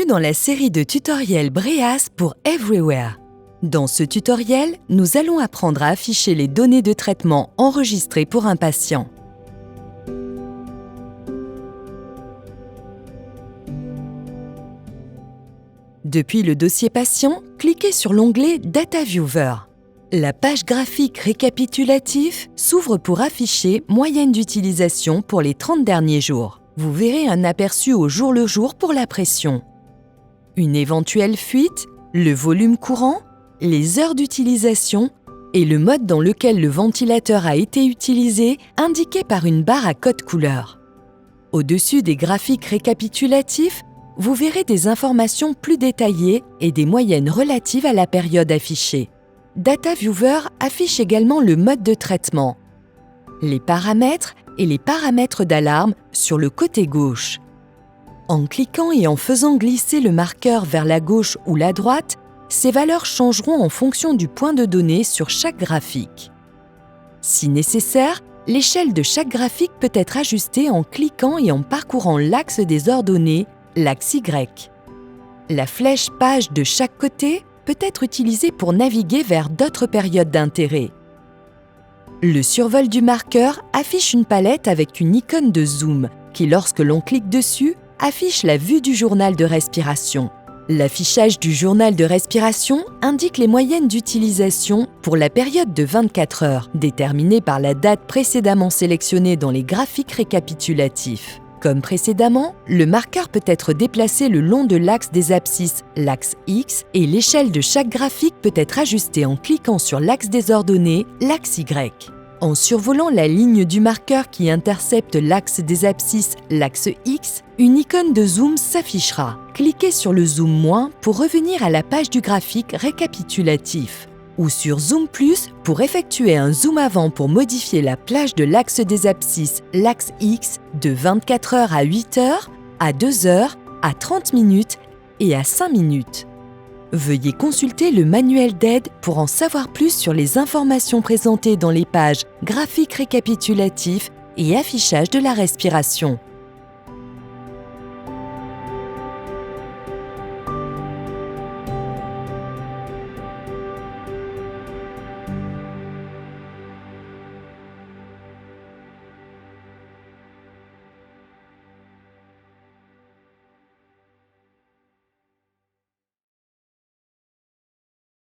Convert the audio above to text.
Bienvenue dans la série de tutoriels Breas pour Everywhere. Dans ce tutoriel, nous allons apprendre à afficher les données de traitement enregistrées pour un patient. Depuis le dossier patient, cliquez sur l'onglet Data Viewer. La page graphique récapitulative s'ouvre pour afficher moyenne d'utilisation pour les 30 derniers jours. Vous verrez un aperçu au jour le jour pour la pression. Une éventuelle fuite, le volume courant, les heures d'utilisation et le mode dans lequel le ventilateur a été utilisé, indiqué par une barre à code couleur. Au-dessus des graphiques récapitulatifs, vous verrez des informations plus détaillées et des moyennes relatives à la période affichée. Data Viewer affiche également le mode de traitement, les paramètres et les paramètres d'alarme sur le côté gauche. En cliquant et en faisant glisser le marqueur vers la gauche ou la droite, ces valeurs changeront en fonction du point de données sur chaque graphique. Si nécessaire, l'échelle de chaque graphique peut être ajustée en cliquant et en parcourant l'axe des ordonnées, l'axe Y. La flèche page de chaque côté peut être utilisée pour naviguer vers d'autres périodes d'intérêt. Le survol du marqueur affiche une palette avec une icône de zoom qui, lorsque l'on clique dessus, affiche la vue du journal de respiration. L'affichage du journal de respiration indique les moyennes d'utilisation pour la période de 24 heures, déterminée par la date précédemment sélectionnée dans les graphiques récapitulatifs. Comme précédemment, le marqueur peut être déplacé le long de l'axe des abscisses, l'axe X, et l'échelle de chaque graphique peut être ajustée en cliquant sur l'axe des ordonnées, l'axe Y. En survolant la ligne du marqueur qui intercepte l'axe des abscisses, l'axe X, une icône de zoom s'affichera. Cliquez sur le zoom moins pour revenir à la page du graphique récapitulatif, ou sur Zoom Plus pour effectuer un zoom avant pour modifier la plage de l'axe des abscisses, l'axe X, de 24 heures à 8 heures, à 2 heures, à 30 minutes et à 5 minutes. Veuillez consulter le manuel d'aide pour en savoir plus sur les informations présentées dans les pages graphiques récapitulatifs et affichage de la respiration.